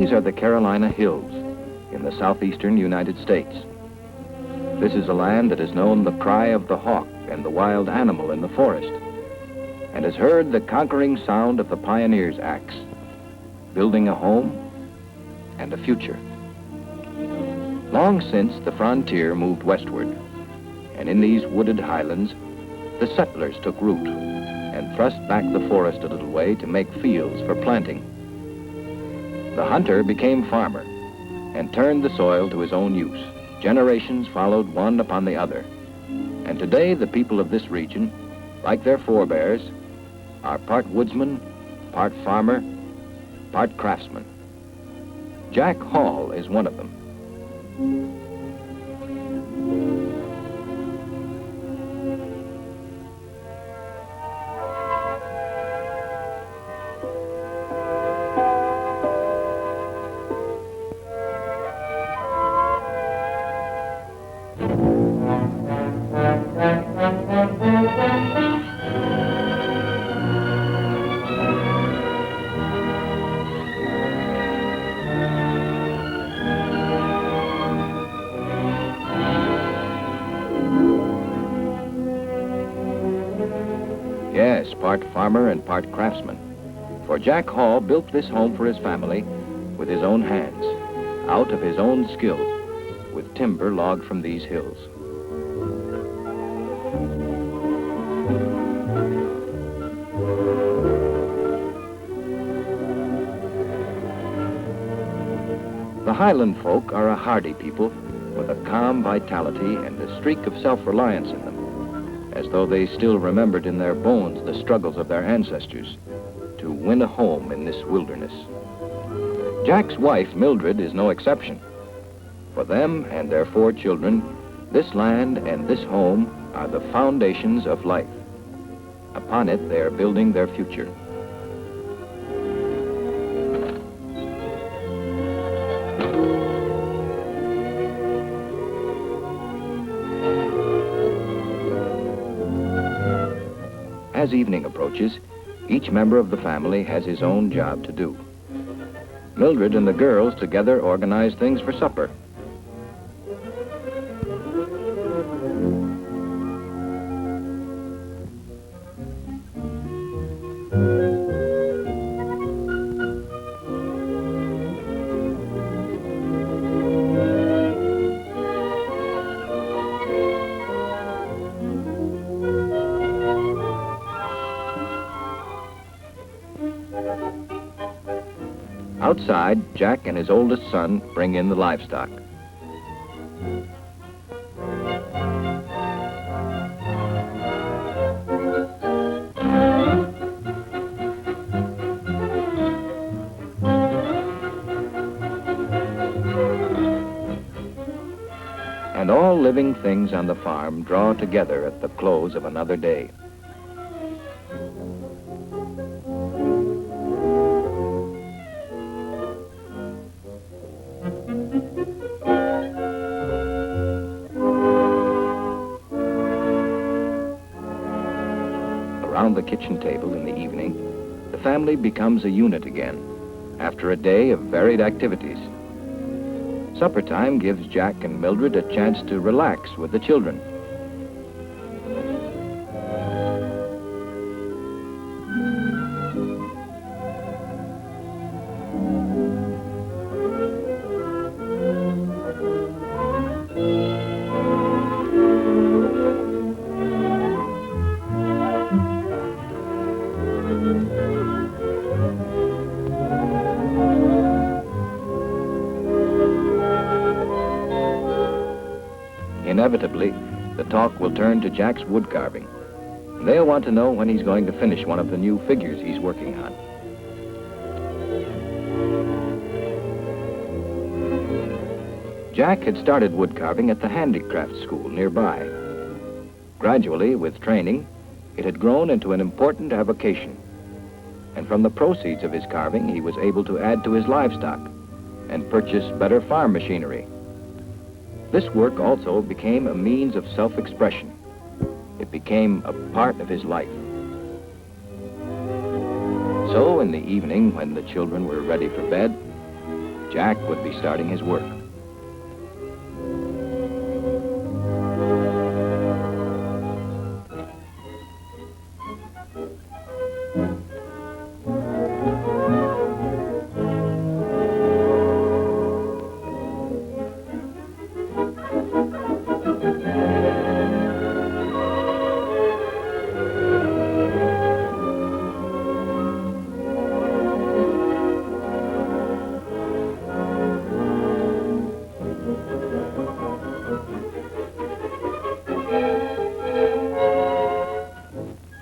These are the Carolina Hills in the southeastern United States. This is a land that has known the cry of the hawk and the wild animal in the forest, and has heard the conquering sound of the pioneer's axe, building a home and a future. Long since, the frontier moved westward, and in these wooded highlands, the settlers took root and thrust back the forest a little way to make fields for planting. The hunter became farmer and turned the soil to his own use. Generations followed one upon the other, and today the people of this region, like their forebears, are part woodsman, part farmer, part craftsman. Jack Hall is one of them. Yes, part farmer and part craftsman. For Jack Hall built this home for his family with his own hands, out of his own skill, with timber logged from these hills. The Highland folk are a hardy people with a calm vitality and a streak of self-reliance in them, as though they still remembered in their bones the struggles of their ancestors to win a home in this wilderness. Jack's wife, Mildred, is no exception. For them and their 4 children, this land and this home are the foundations of life. Upon it, they are building their future. As evening approaches, each member of the family has his own job to do. Mildred and the girls together organize things for supper. Outside, Jack and his oldest son bring in the livestock. And all living things on the farm draw together at the close of another day. Around the kitchen table in the evening, the family becomes a unit again after a day of varied activities. Supper time gives Jack and Mildred a chance to relax with the children. Inevitably, the talk will turn to Jack's wood carving. They'll want to know when he's going to finish one of the new figures he's working on. Jack had started wood carving at the handicraft school nearby. Gradually, with training, it had grown into an important avocation. And from the proceeds of his carving, he was able to add to his livestock and purchase better farm machinery. This work also became a means of self-expression. It became a part of his life. So in the evening, when the children were ready for bed, Jack would be starting his work.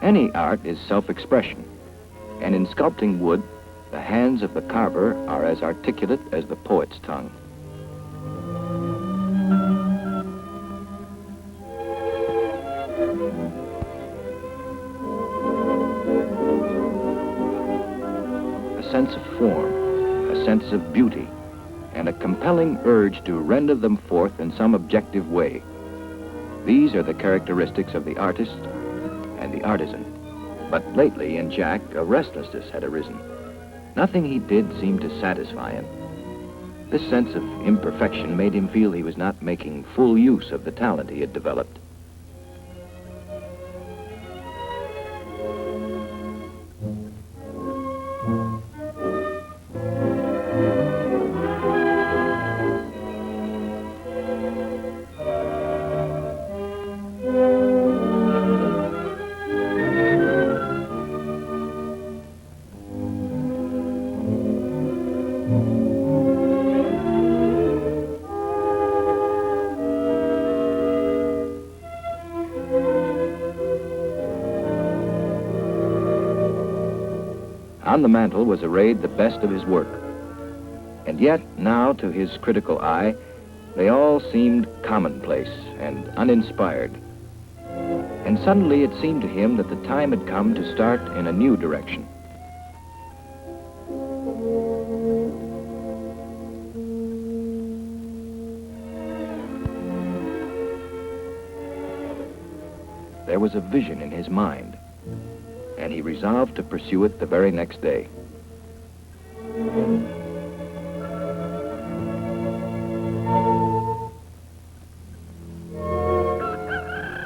Any art is self-expression, and in sculpting wood, the hands of the carver are as articulate as the poet's tongue. A sense of form, a sense of beauty, and a compelling urge to render them forth in some objective way. These are the characteristics of the artist and the artisan. But lately in Jack, a restlessness had arisen. Nothing he did seemed to satisfy him. This sense of imperfection made him feel he was not making full use of the talent he had developed. On the mantel was arrayed the best of his work. And yet, now, to his critical eye, they all seemed commonplace and uninspired. And suddenly it seemed to him that the time had come to start in a new direction. There was a vision in his mind, and he resolved to pursue it the very next day.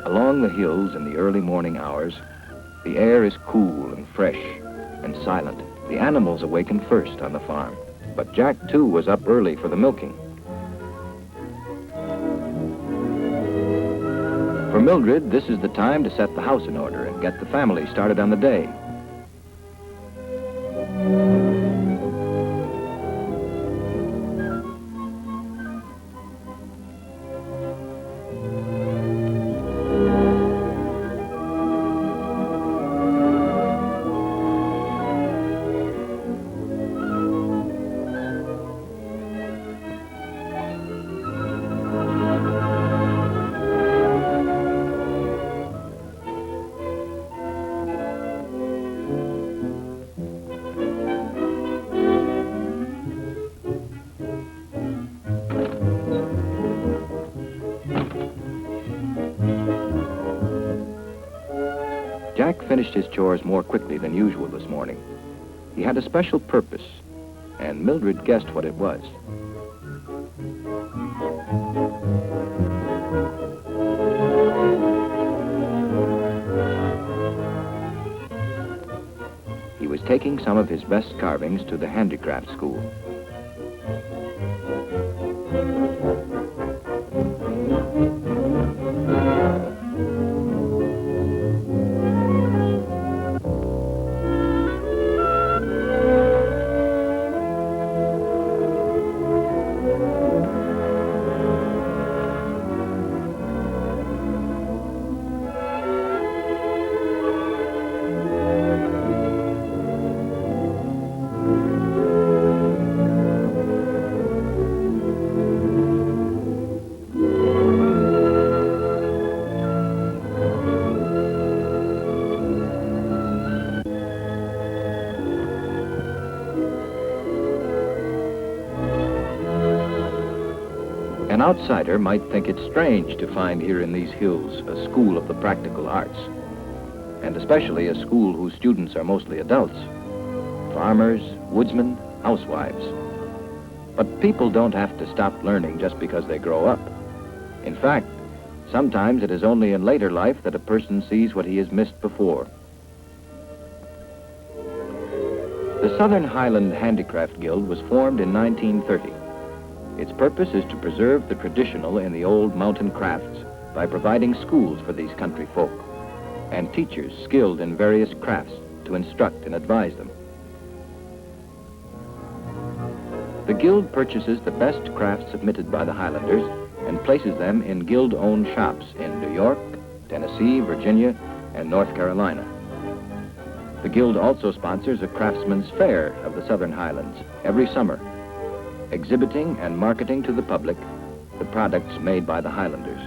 Along the hills in the early morning hours, the air is cool and fresh and silent. The animals awaken first on the farm, but Jack, too, was up early for the milking. For Mildred, this is the time to set the house in order and get the family started on the day. Jack finished his chores more quickly than usual this morning. He had a special purpose, and Mildred guessed what it was. He was taking some of his best carvings to the handicraft school. An outsider might think it strange to find here in these hills a school of the practical arts, and especially a school whose students are mostly adults, farmers, woodsmen, housewives. But people don't have to stop learning just because they grow up. In fact, sometimes it is only in later life that a person sees what he has missed before. The Southern Highland Handicraft Guild was formed in 1930. Its purpose is to preserve the traditional in the old mountain crafts by providing schools for these country folk and teachers skilled in various crafts to instruct and advise them. The Guild purchases the best crafts submitted by the Highlanders and places them in Guild-owned shops in New York, Tennessee, Virginia, and North Carolina. The Guild also sponsors a craftsman's fair of the Southern Highlands every summer, exhibiting and marketing to the public the products made by the Highlanders.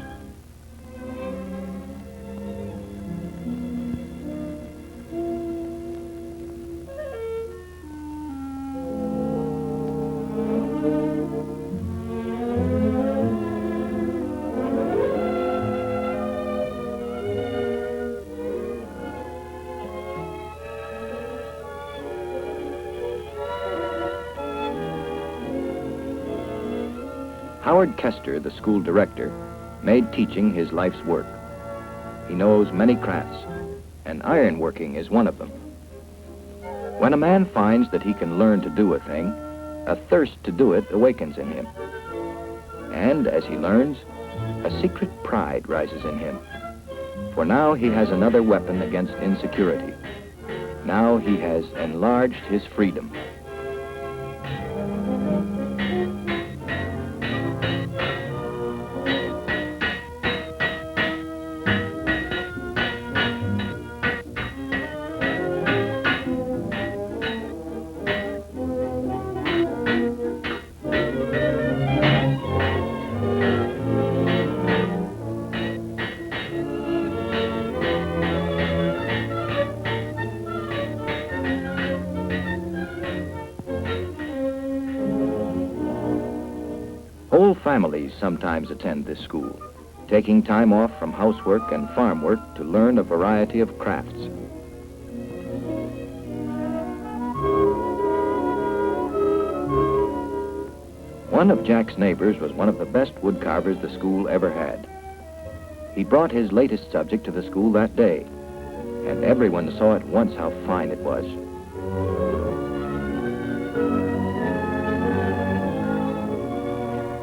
Howard Kester, the school director, made teaching his life's work. He knows many crafts, and ironworking is one of them. When a man finds that he can learn to do a thing, a thirst to do it awakens in him. And as he learns, a secret pride rises in him. For now he has another weapon against insecurity. Now he has enlarged his freedom. Whole families sometimes attend this school, taking time off from housework and farm work to learn a variety of crafts. One of Jack's neighbors was one of the best woodcarvers the school ever had. He brought his latest subject to the school that day, and everyone saw at once how fine it was.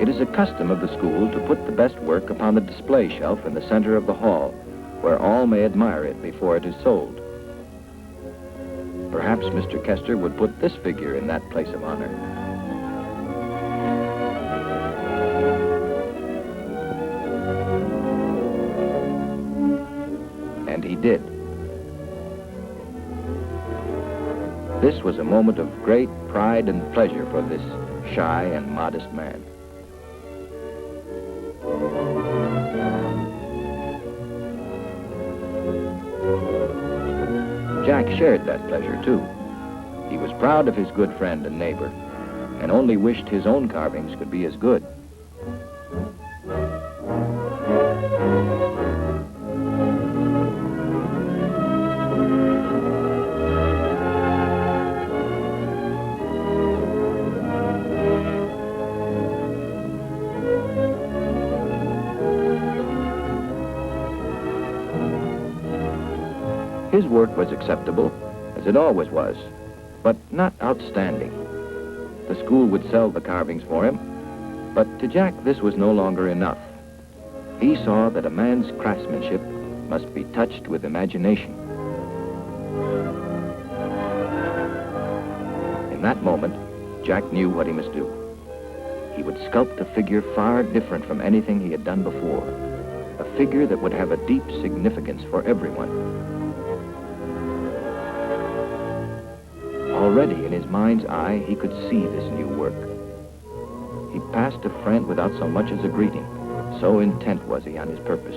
It is a custom of the school to put the best work upon the display shelf in the center of the hall, where all may admire it before it is sold. Perhaps Mr. Kester would put this figure in that place of honor. And he did. This was a moment of great pride and pleasure for this shy and modest man. Jack shared that pleasure, too. He was proud of his good friend and neighbor, and only wished his own carvings could be as good. His work was acceptable, as it always was, but not outstanding. The school would sell the carvings for him, but to Jack this was no longer enough. He saw that a man's craftsmanship must be touched with imagination. In that moment, Jack knew what he must do. He would sculpt a figure far different from anything he had done before, a figure that would have a deep significance for everyone. Already in his mind's eye, he could see this new work. He passed a friend without so much as a greeting. So intent was he on his purpose.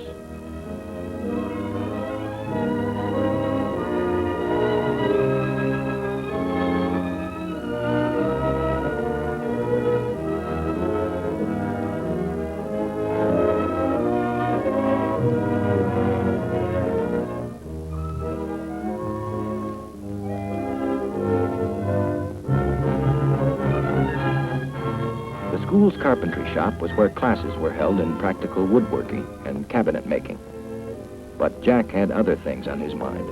school's carpentry shop was where classes were held in practical woodworking and cabinet making. But Jack had other things on his mind.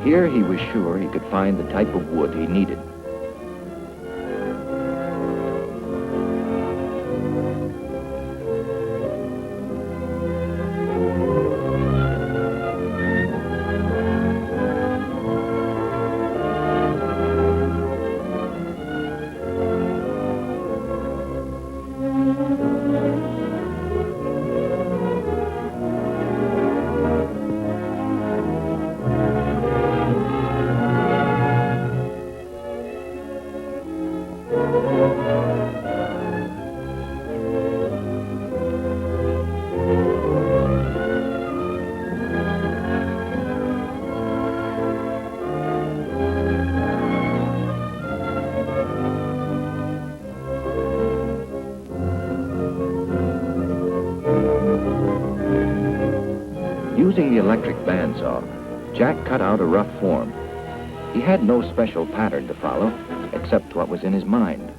Here he was sure he could find the type of wood he needed. Using the electric bandsaw, Jack cut out a rough form. He had no special pattern to follow, except what was in his mind.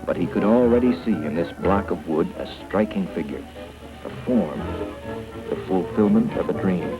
But he could already see in this block of wood a striking figure, a form, the fulfillment of a dream.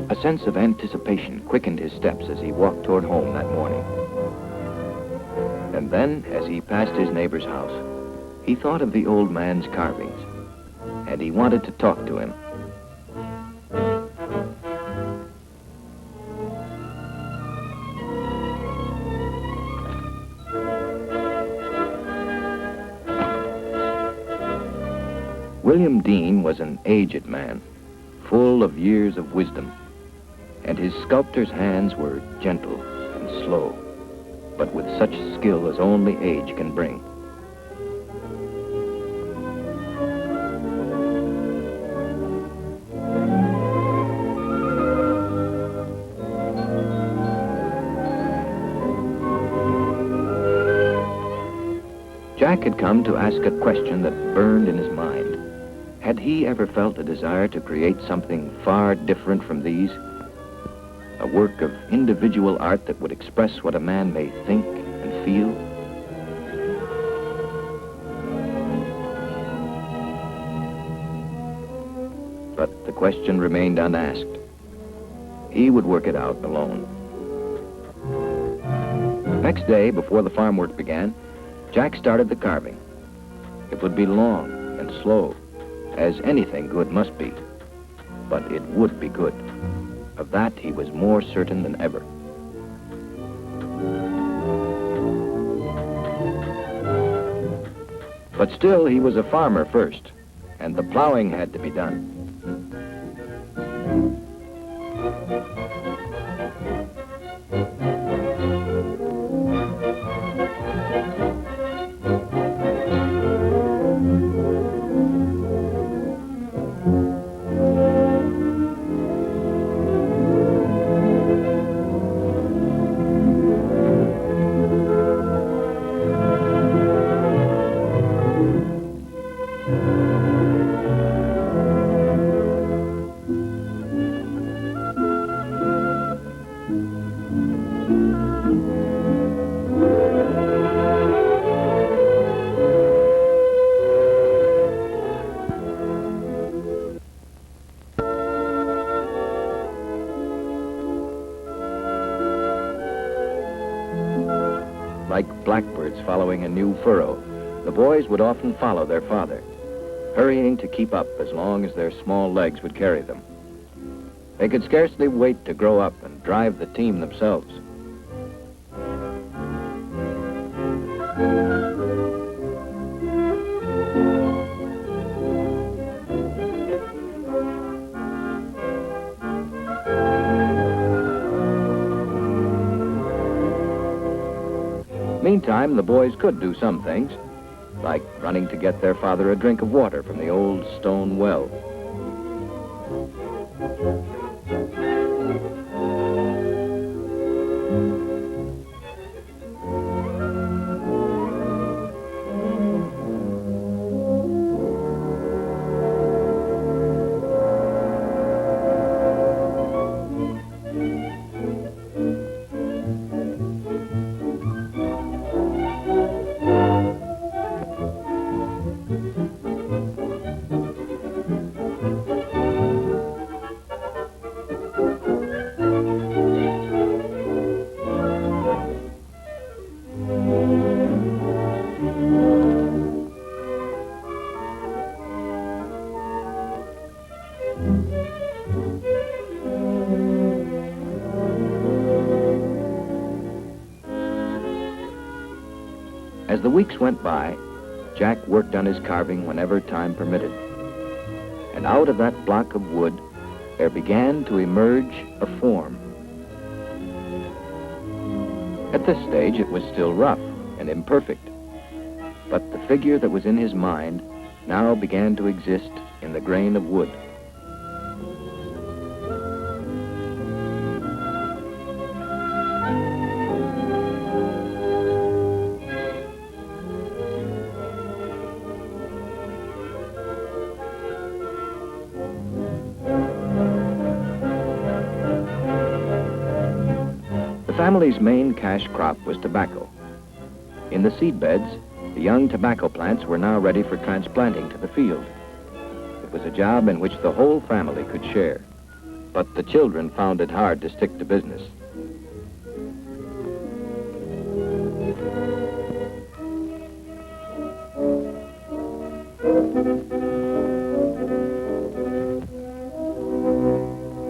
A sense of anticipation quickened his steps as he walked toward home that morning. And then, as he passed his neighbor's house, he thought of the old man's carvings, and he wanted to talk to him. William Dean was an aged man, full of years of wisdom, and his sculptor's hands were gentle and slow, but with such skill as only age can bring. Jack had come to ask a question that burned in his mind. Had he ever felt a desire to create something far different from these? A work of individual art that would express what a man may think and feel? But the question remained unasked. He would work it out alone. Next day, before the farm work began, Jack started the carving. It would be long and slow, as anything good must be, but it would be good. Of that he was more certain than ever. But still, he was a farmer first, and the plowing had to be done. Like blackbirds following a new furrow, the boys would often follow their father, hurrying to keep up as long as their small legs would carry them. They could scarcely wait to grow up and drive the team themselves. meantime, the boys could do some things, like running to get their father a drink of water from the old stone well. As the weeks went by, Jack worked on his carving whenever time permitted. And out of that block of wood, there began to emerge a form. At this stage, it was still rough and imperfect, but the figure that was in his mind now began to exist in the grain of wood. The family's main cash crop was tobacco. In the seed beds, the young tobacco plants were now ready for transplanting to the field. It was a job in which the whole family could share, but the children found it hard to stick to business.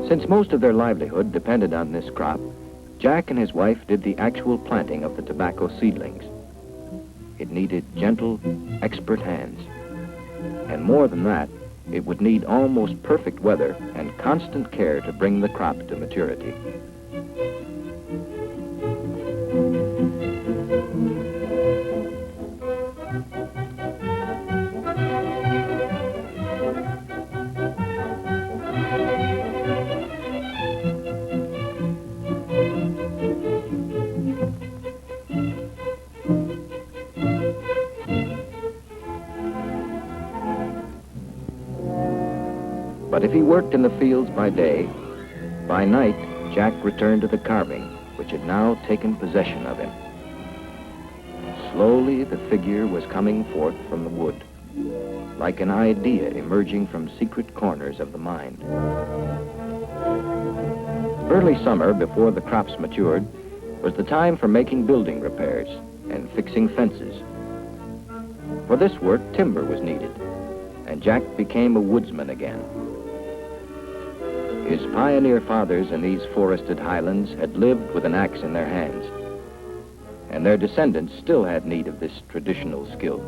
Since most of their livelihood depended on this crop, Jack and his wife did the actual planting of the tobacco seedlings. It needed gentle, expert hands. And more than that, it would need almost perfect weather and constant care to bring the crop to maturity. But if he worked in the fields by day, by night, Jack returned to the carving, which had now taken possession of him. Slowly, the figure was coming forth from the wood, like an idea emerging from secret corners of the mind. Early summer, before the crops matured, was the time for making building repairs and fixing fences. For this work, timber was needed, and Jack became a woodsman again. His pioneer fathers in these forested highlands had lived with an axe in their hands, and their descendants still had need of this traditional skill.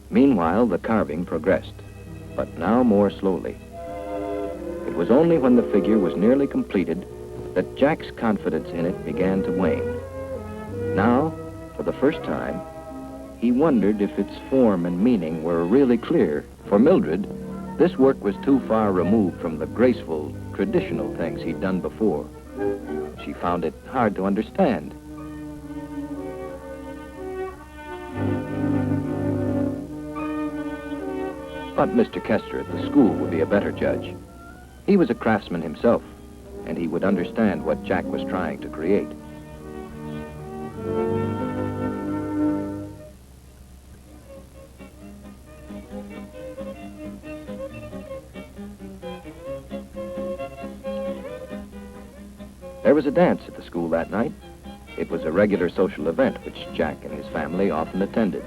Meanwhile, the carving progressed, but now more slowly. It was only when the figure was nearly completed that Jack's confidence in it began to wane. Now, for the first time, he wondered if its form and meaning were really clear. For Mildred, this work was too far removed from the graceful, traditional things he'd done before. She found it hard to understand. But Mr. Kester at the school would be a better judge. He was a craftsman himself, and he would understand what Jack was trying to create. There was a dance at the school that night. It was a regular social event which Jack and his family often attended.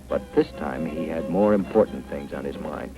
But this time he had more important things on his mind.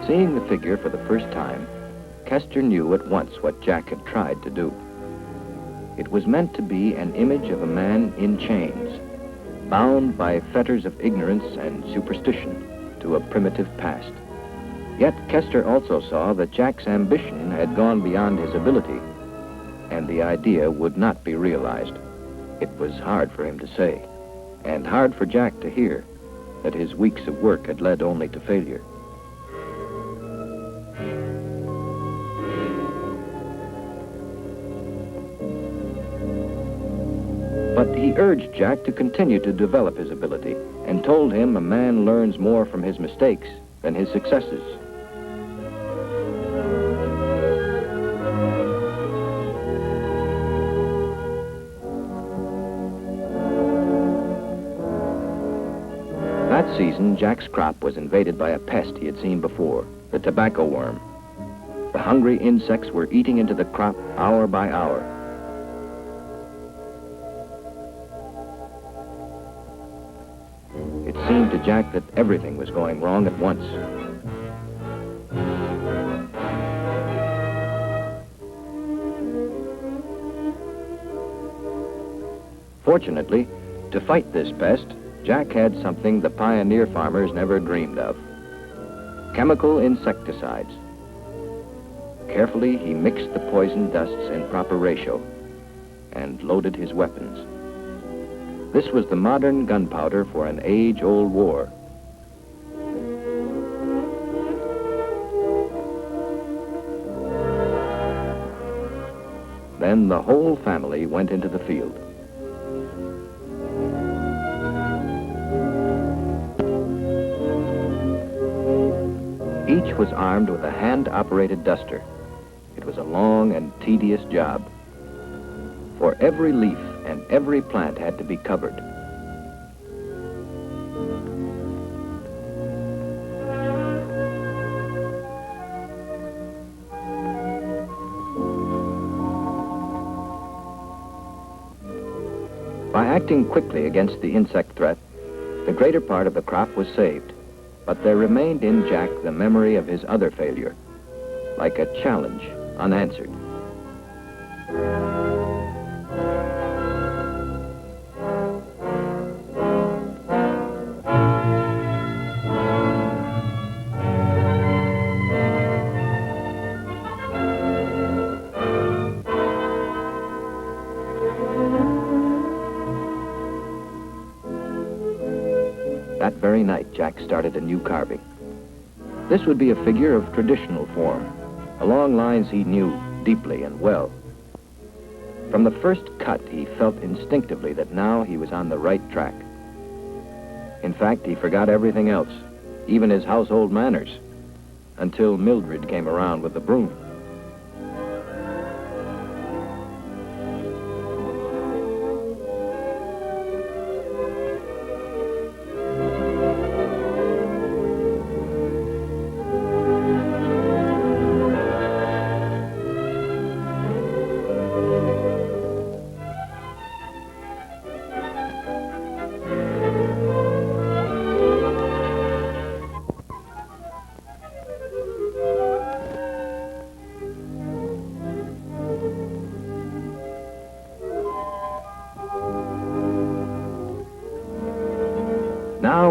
Seeing the figure for the first time, Kester knew at once what Jack had tried to do. It was meant to be an image of a man in chains, bound by fetters of ignorance and superstition to a primitive past. Yet Kester also saw that Jack's ambition had gone beyond his ability, and the idea would not be realized. It was hard for him to say, and hard for Jack to hear, that his weeks of work had led only to failure. But he urged Jack to continue to develop his ability and told him a man learns more from his mistakes than his successes. That season, Jack's crop was invaded by a pest he had seen before, the tobacco worm. The hungry insects were eating into the crop hour by hour. It seemed to Jack that everything was going wrong at once. Fortunately, to fight this pest, Jack had something the pioneer farmers never dreamed of: chemical insecticides. Carefully, he mixed the poison dusts in proper ratio and loaded his weapons. This was the modern gunpowder for an age-old war. Then the whole family went into the field. Each was armed with a hand-operated duster. It was a long and tedious job, for every leaf and every plant had to be covered. By acting quickly against the insect threat, the greater part of the crop was saved, but there remained in Jack the memory of his other failure, like a challenge unanswered. That very night, Jack started a new carving. This would be a figure of traditional form, along lines he knew deeply and well. From the first cut, he felt instinctively that now he was on the right track. In fact, he forgot everything else, even his household manners, until Mildred came around with the broom.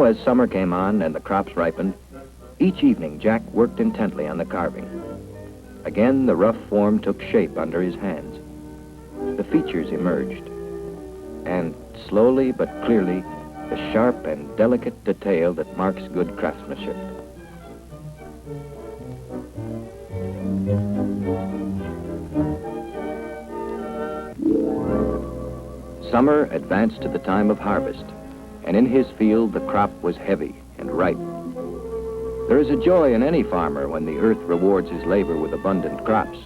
as summer came on and the crops ripened, each evening Jack worked intently on the carving. Again, the rough form took shape under his hands. The features emerged, and slowly but clearly, the sharp and delicate detail that marks good craftsmanship. Summer advanced to the time of harvest, and in his field the crop was heavy and ripe. There is a joy in any farmer when the earth rewards his labor with abundant crops.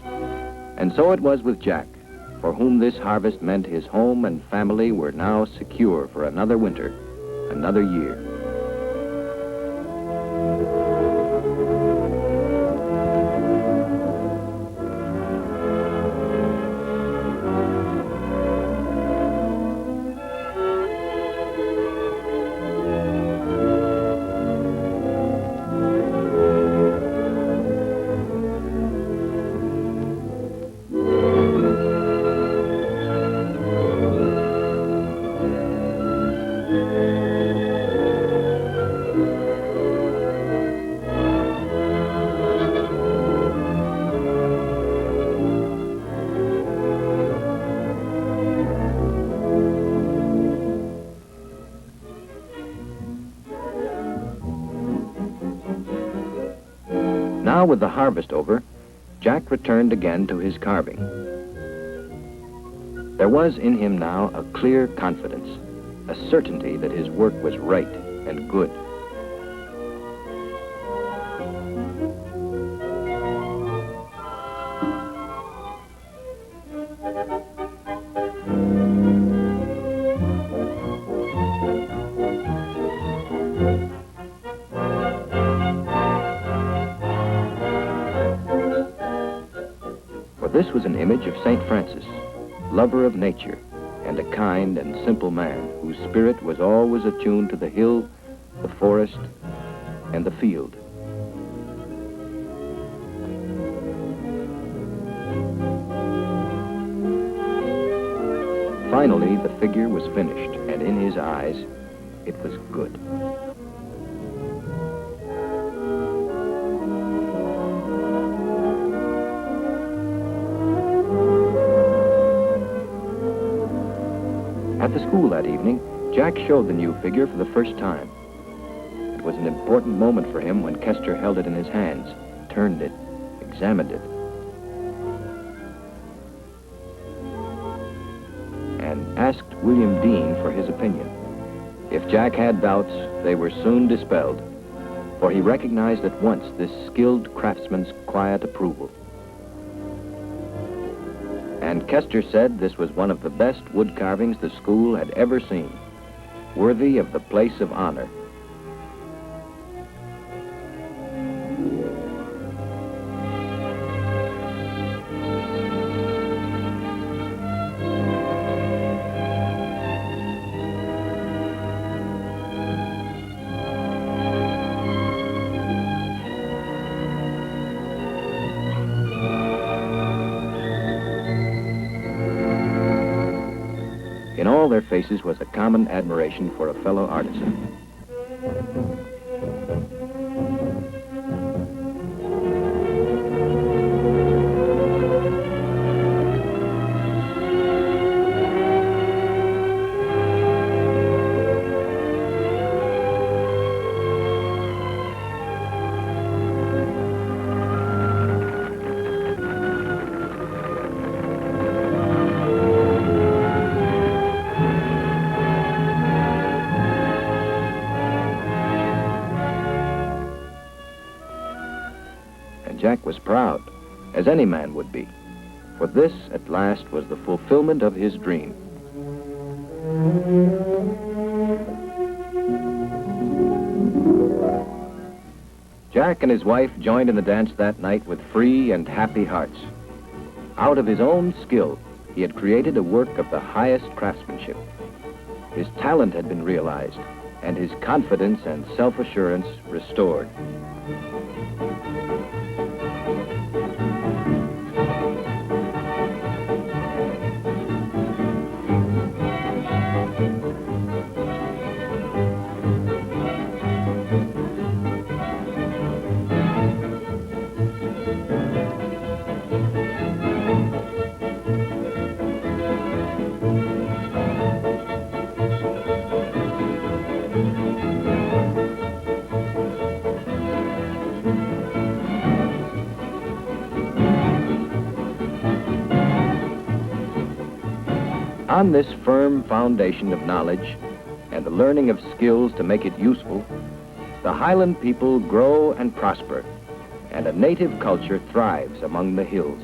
And so it was with Jack, for whom this harvest meant his home and family were now secure for another winter, another year. Now, with the harvest over, Jack returned again to his carving. There was in him now a clear confidence, a certainty that his work was right and good. This was an image of St. Francis, lover of nature, and a kind and simple man whose spirit was always attuned to the hill, the forest, and the field. Finally, the figure was finished, and in his eyes, it was good. At the school that evening, Jack showed the new figure for the first time. It was an important moment for him when Kester held it in his hands, turned it, examined it, and asked William Dean for his opinion. If Jack had doubts, they were soon dispelled, for he recognized at once this skilled craftsman's quiet approval. And Kester said this was one of the best wood carvings the school had ever seen, worthy of the place of honor. In all their faces was a common admiration for a fellow artisan. Jack was proud, as any man would be, for this, at last, was the fulfillment of his dream. Jack and his wife joined in the dance that night with free and happy hearts. Out of his own skill, he had created a work of the highest craftsmanship. His talent had been realized, and his confidence and self-assurance restored. On this firm foundation of knowledge and the learning of skills to make it useful, the Highland people grow and prosper, and a native culture thrives among the hills.